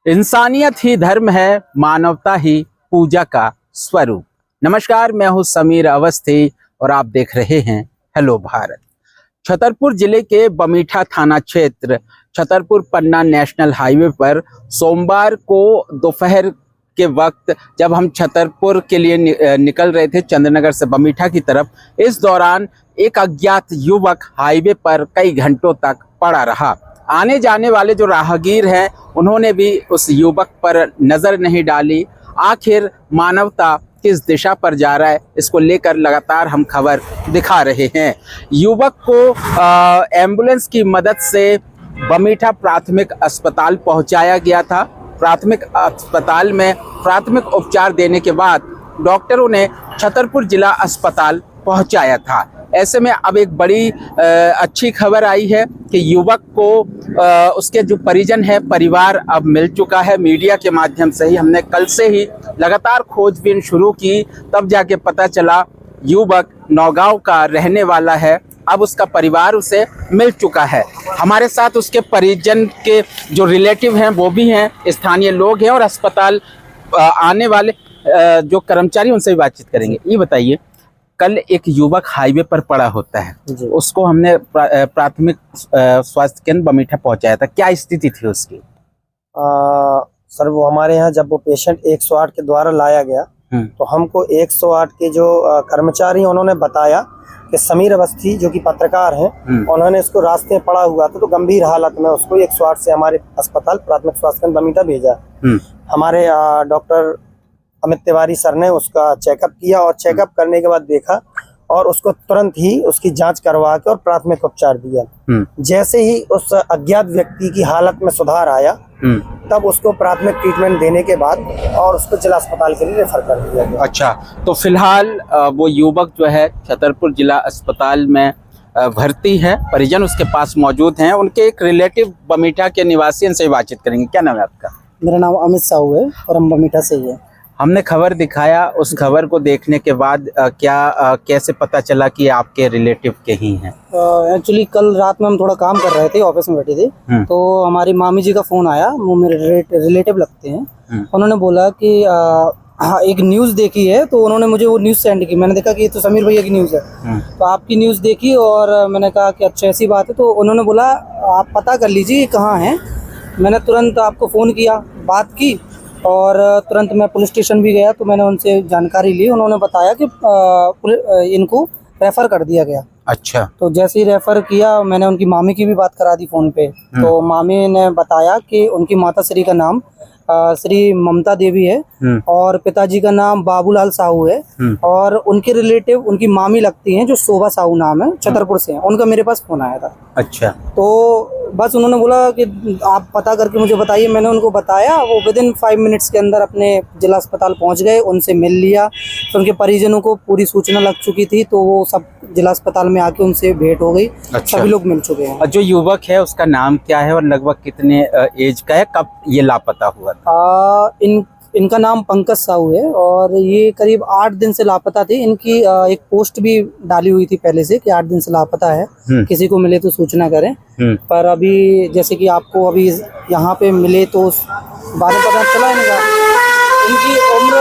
इंसानियत ही धर्म है, मानवता ही पूजा का स्वरूप। नमस्कार, मैं हूं समीर अवस्थी और आप देख रहे हैं हेलो भारत। छतरपुर जिले के बमीठा थाना क्षेत्र छतरपुर पन्ना नेशनल हाईवे पर सोमवार को दोपहर के वक्त जब हम छतरपुर के लिए निकल रहे थे चंद्रनगर से बमीठा की तरफ, इस दौरान एक अज्ञात युवक हाईवे पर कई घंटों तक पड़ा रहा। आने जाने वाले जो राहगीर हैं उन्होंने भी उस युवक पर नज़र नहीं डाली। आखिर मानवता किस दिशा पर जा रहा है, इसको लेकर लगातार हम खबर दिखा रहे हैं। युवक को एम्बुलेंस की मदद से बमीठा प्राथमिक अस्पताल पहुंचाया गया था। प्राथमिक अस्पताल में प्राथमिक उपचार देने के बाद डॉक्टरों ने छतरपुर जिला अस्पताल पहुंचाया था। ऐसे में अब एक बड़ी अच्छी खबर आई है कि युवक को उसके जो परिजन है, परिवार अब मिल चुका है। मीडिया के माध्यम से ही हमने कल से ही लगातार खोजबीन शुरू की, तब जाके पता चला युवक नौगांव का रहने वाला है। अब उसका परिवार उसे मिल चुका है। हमारे साथ उसके परिजन के जो रिलेटिव हैं वो भी हैं, स्थानीय लोग हैं और अस्पताल आने वाले जो कर्मचारी, उनसे भी बातचीत करेंगे। ये बताइए, कल एक युवक हाईवे पर पड़ा होता है, उसको हमने प्राथमिक स्वास्थ्य केंद्र बमीठा पहुंचाया था, क्या स्थिति थी उसकी? सर, वो हमारे यहाँ जब वो पेशेंट 108 के द्वारा लाया गया तो हमको 108 के जो कर्मचारी उन्होंने बताया कि समीर अवस्थी जो कि पत्रकार हैं, उन्होंने इसको रास्ते में पड़ा हुआ था तो गंभीर हालत में उसको 108 से हमारे अस्पताल प्राथमिक स्वास्थ्य केंद्र बमीठा भेजा। हमारे डॉक्टर अमित तिवारी सर ने उसका चेकअप किया और चेकअप करने के बाद देखा और उसको तुरंत ही उसकी जांच करवा के और प्राथमिक उपचार दिया। जैसे ही उस अज्ञात व्यक्ति की हालत में सुधार आया तब उसको प्राथमिक ट्रीटमेंट देने के बाद और उसको जिला अस्पताल के लिए रेफर कर दिया गया। अच्छा, तो फिलहाल वो युवक जो है छतरपुर जिला अस्पताल में भर्ती है, परिजन उसके पास मौजूद हैं। उनके एक रिलेटिव बमीठा के निवासी, इनसे बातचीत करेंगे। क्या नाम है आपका? मेरा नाम अमित साहू है और हम बमीठा से ही है। हमने खबर दिखाया, उस खबर को देखने के बाद कैसे पता चला कि आपके रिलेटिव के ही हैं? एक्चुअली कल रात में हम थोड़ा काम कर रहे थे, ऑफिस में बैठे थे, तो हमारी मामी जी का फोन आया, वो मेरे रिलेटिव लगते हैं। उन्होंने बोला कि एक न्यूज़ देखी है, तो उन्होंने मुझे वो न्यूज़ सेंड की। मैंने देखा कि ये तो समीर भैया की न्यूज़ है, तो आपकी न्यूज़ देखी और मैंने कहा कि अच्छा ऐसी बात है। तो उन्होंने बोला आप पता कर लीजिए कहाँ हैं। मैंने तुरंत आपको फ़ोन किया, बात की और तुरंत मैं पुलिस स्टेशन भी गया, तो मैंने उनसे जानकारी ली। उन्होंने बताया कि इनको रेफ़र कर दिया गया। अच्छा, तो जैसे ही रेफ़र किया, मैंने उनकी मामी की भी बात करा दी फ़ोन पे। तो मामी ने बताया कि उनकी माता श्री का नाम श्री ममता देवी है और पिताजी का नाम बाबूलाल साहू है और उनके रिलेटिव उनकी मामी लगती हैं जो शोभा साहू नाम है, छतरपुर से हैं। उनका मेरे पास फ़ोन आया था। अच्छा, तो बस उन्होंने बोला कि आप पता करके मुझे बताइए। मैंने उनको बताया, वो विदिन 5 मिनट्स के अंदर अपने जिला अस्पताल पहुंच गए, उनसे मिल लिया। तो उनके परिजनों को पूरी सूचना लग चुकी थी, तो वो सब जिला अस्पताल में आके उनसे भेंट हो गई। अच्छा, सभी लोग मिल चुके हैं। जो युवक है उसका नाम क्या है और लगभग कितने एज का है, कब ये लापता हुआ था? इनका नाम पंकज साहू है और ये करीब 8 दिन से लापता थे। इनकी एक पोस्ट भी डाली हुई थी पहले से कि 8 दिन से लापता है, किसी को मिले तो सूचना करें। पर अभी जैसे कि आपको अभी यहाँ पे मिले तो उस बारे में पता चला इनका। इनकी उम्र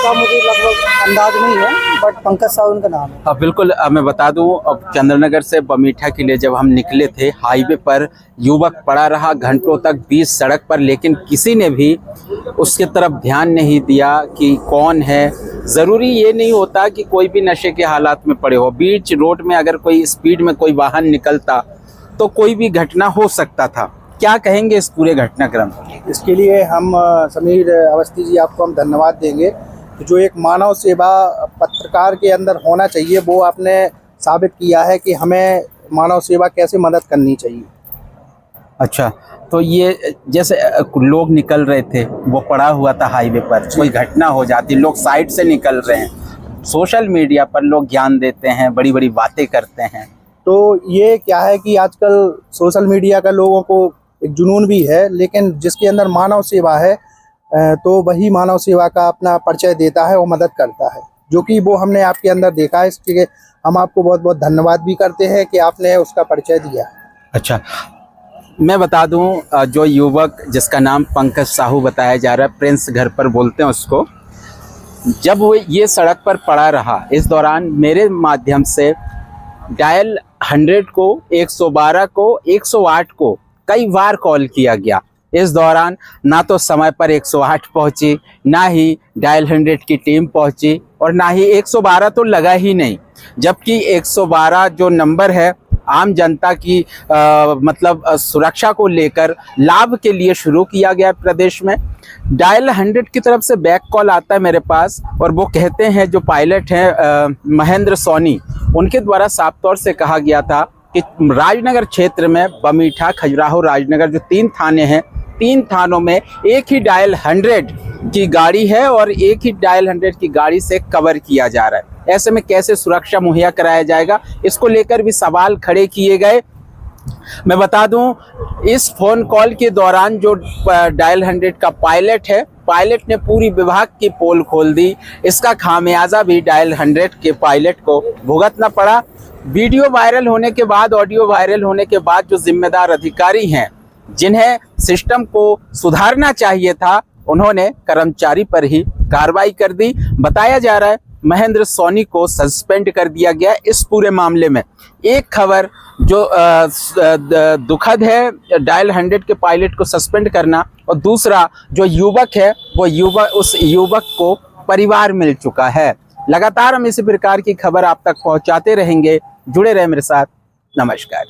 का मुझे लगभग अंदाज नहीं है, बट पंकज साहू इनका नाम है। बिल्कुल, मैं बता दूं, अब चंद्रनगर से बमीठा के लिए जब हम निकले थे, हाईवे पर युवक पड़ा रहा घंटों तक बीच सड़क पर, लेकिन किसी ने भी उसके तरफ ध्यान नहीं दिया कि कौन है। ज़रूरी ये नहीं होता कि कोई भी नशे के हालात में पड़े हो। बीच रोड में अगर कोई स्पीड में कोई वाहन निकलता तो कोई भी घटना हो सकता था। क्या कहेंगे इस पूरे घटनाक्रम? इसके लिए हम समीर अवस्थी जी, आपको हम धन्यवाद देंगे कि जो एक मानव सेवा पत्रकार के अंदर होना चाहिए वो आपने साबित किया है कि हमें मानव सेवा कैसे मदद करनी चाहिए। अच्छा, तो ये जैसे लोग निकल रहे थे, वो पड़ा हुआ था हाईवे पर, कोई घटना हो जाती, लोग साइड से निकल रहे हैं, सोशल मीडिया पर लोग ज्ञान देते हैं, बड़ी बड़ी बातें करते हैं, तो ये क्या है कि आजकल सोशल मीडिया का लोगों को एक जुनून भी है, लेकिन जिसके अंदर मानव सेवा है तो वही मानव सेवा का अपना परिचय देता है और मदद करता है, जो कि वो हमने आपके अंदर देखा है। इसके लिए हम आपको बहुत बहुत धन्यवाद भी करते हैं कि आपने उसका परिचय दिया। अच्छा, मैं बता दूं, जो युवक जिसका नाम पंकज साहू बताया जा रहा है, प्रिंस घर पर बोलते हैं उसको, जब वो ये सड़क पर पड़ा रहा, इस दौरान मेरे माध्यम से डायल 100 को, 112 को, 108 को कई बार कॉल किया गया। इस दौरान ना तो समय पर 108 पहुंची, ना ही डायल 100 की टीम पहुंची और ना ही 112 तो लगा ही नहीं। जबकि 112 जो नंबर है आम जनता की मतलब सुरक्षा को लेकर लाभ के लिए शुरू किया गया प्रदेश में। डायल 100 की तरफ से बैक कॉल आता है मेरे पास और वो कहते हैं, जो पायलट हैं महेंद्र सोनी, उनके द्वारा साफ तौर से कहा गया था कि राजनगर क्षेत्र में बमीठा, खजुराहो, राजनगर जो 3 थाने हैं, 3 थानों में एक ही डायल 100 की गाड़ी है और एक ही डायल 100 की गाड़ी से कवर किया जा रहा है। ऐसे में कैसे सुरक्षा मुहैया कराया जाएगा, इसको लेकर भी सवाल खड़े किए गए। मैं बता दूं, इस फोन कॉल के दौरान जो डायल 100 का पायलट है, पायलट ने पूरी विभाग की पोल खोल दी। इसका खामियाजा भी डायल 100 के पायलट को भुगतना पड़ा। वीडियो वायरल होने के बाद, ऑडियो वायरल होने के बाद जो जिम्मेदार अधिकारी हैं, जिन्हें सिस्टम को सुधारना चाहिए था, उन्होंने कर्मचारी पर ही कार्रवाई कर दी। बताया जा रहा है महेंद्र सोनी को सस्पेंड कर दिया गया इस पूरे मामले में। एक खबर जो दुखद है, डायल 100 के पायलट को सस्पेंड करना, और दूसरा जो युवक है, वो उस युवक को परिवार मिल चुका है। लगातार हम इसी प्रकार की खबर आप तक पहुंचाते रहेंगे। जुड़े रहे मेरे साथ। नमस्कार।